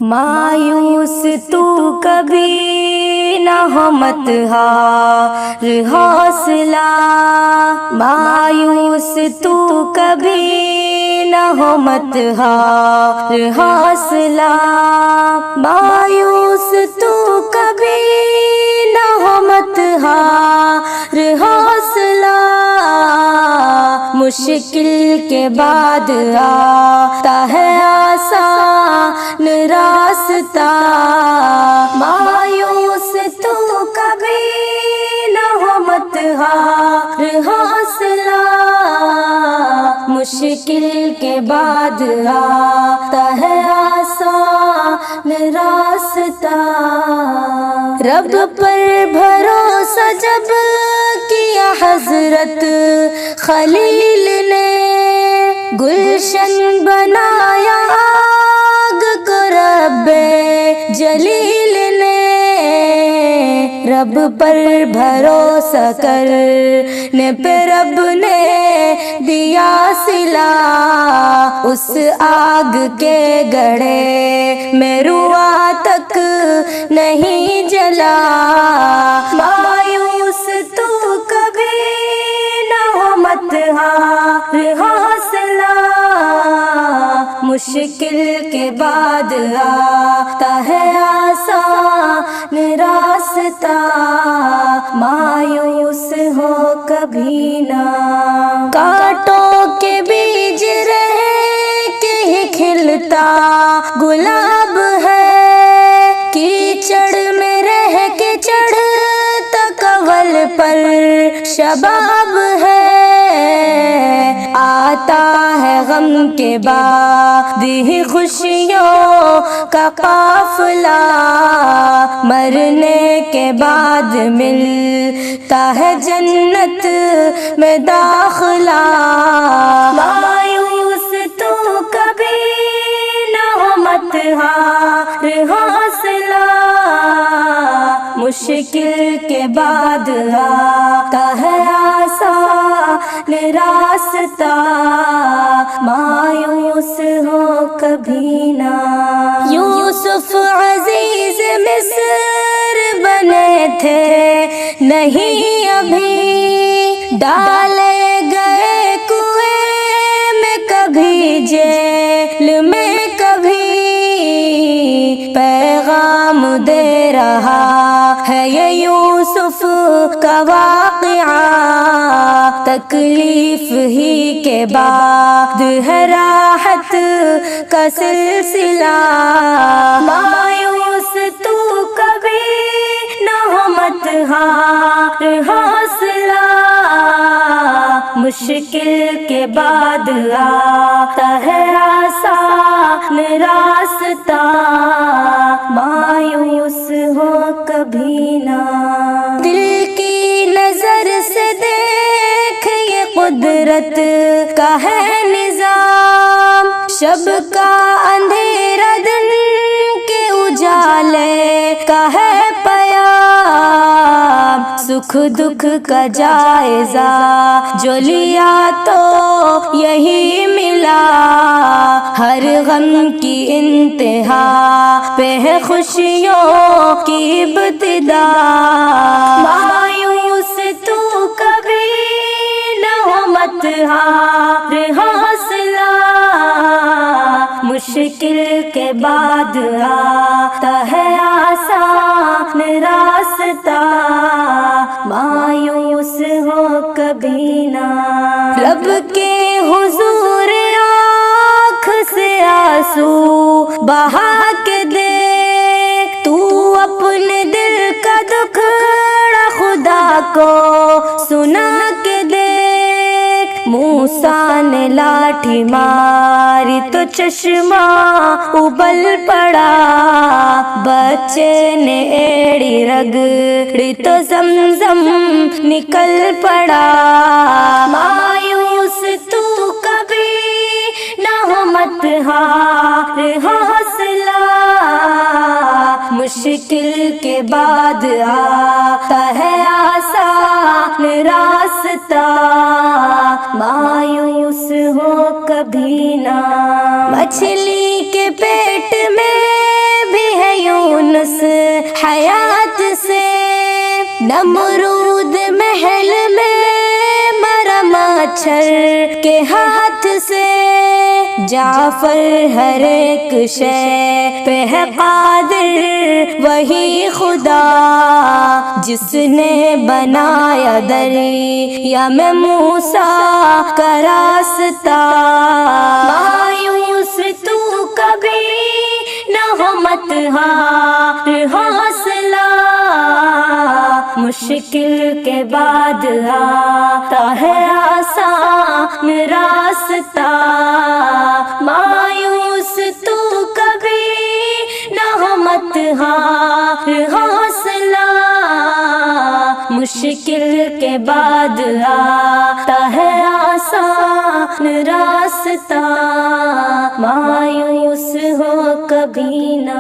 مایوس تو کبھی نہ ہو مت ہار حوصلہ، مایوس تو کبھی نہ ہو مت ہار حوصلہ، مایوس تو کبھی نہ ہو مت ہار حوصلہ، مشکل کے بعد آتا ہے آسان راستہ، مایوس تو کبھی نہ ہو مت ہار حوصلہ، مشکل کے بعد آتا ہے آسان راستہ، رب پر بھروسہ جب کیا حضرت خلیل نے، گلشن بنایا آگ کو رب جلیل نے، رب پر بھروسہ کرنے پہ رب نے دیا صلہ، اس آگ کے گڑھے میں رواں تک نہیں جلا، مایوس تو کبھی نہ ہو مت ہار حوصلہ، مشکل کے بعد آتا ہے آسان راستہ، مایوس ہو کبھی نہ، کانٹوں کے بیج رہ کے ہی کھلتا گلاب ہے، کیچڑ میں رہ کے چڑھتا کنول پر شباب ہے، آتا ہے غم کے بعد ہی خوشیوں کا قافلہ، مرنے کے بعد ملتا ہے جنت میں داخلہ، مایوس تو کبھی نہ ہو مت ہار حوصلہ، مشکل کے بعد آتا ہے آسان راستہ، مایوس ہو کبھی نہ، یوسف عزیز مصر بنے تھے نہیں ابھی، ڈالے گئے کنویں میں کبھی جیل میں کبھی، پیغام دے رہا ہے یہ یوسف کا واقعہ، تکلیف ہی کے بعد ہے راحت کا سلسلہ، مایوس تو کبھی نہ ہو مت ہار حوصلہ، مشکل کے بعد آتا ہے آسان راستہ، مایوس ہو کبھی نہ، دل کی نظر سے دیکھ یہ قدرت کا ہے نظام، شب کا اندھیرا دن کے اجالے کا ہے پیام، سکھ دکھ کا جائزہ جو لیا تو یہی ملا، ہر غم کی انتہا پہ ہے خوشیوں کی ابتدا، مایوس تو کبھی نہ ہو مت ہار حوصلہ، مشکل کے بعد آتا ہے آسان راستہ، مایوس ہو کبھی نہ، رب کے حضور آنکھ سے آنسو بہا کے دیکھ، تو اپنے دل کا دکھڑا خدا کو سنا کے دیکھ، موسیٰ نے لاٹھی ماری تو چشمہ ابل پڑا، بچے نے ایڑی رگڑی تو زمزم نکل پڑا، مایوس تو کبھی نہ ہو مت ہار حوصلہ، مشکل کے بعد آتا ہے آسان راستہ، مایوس ہو کبھی نہ، مچھلی کے پیٹ میں حیات سے، نمرود محل میں مرا مچھر کے ہاتھ سے، جعفر ہر ایک شے پہ ہے قادر وہی خدا، جس نے بنایا دریا میں موسیٰ کا راستہ۔ مایوس تو کبھی نہ ہو مت ہار حوصلہ، مشکل کے بعد آتا ہے آسان راستہ۔ مایوس تو کبھی نہ ہو مت ہار حوصلہ، مشکل کے بعد آتا ہے آسان راستہ۔ مایوس ہو کبھی نہ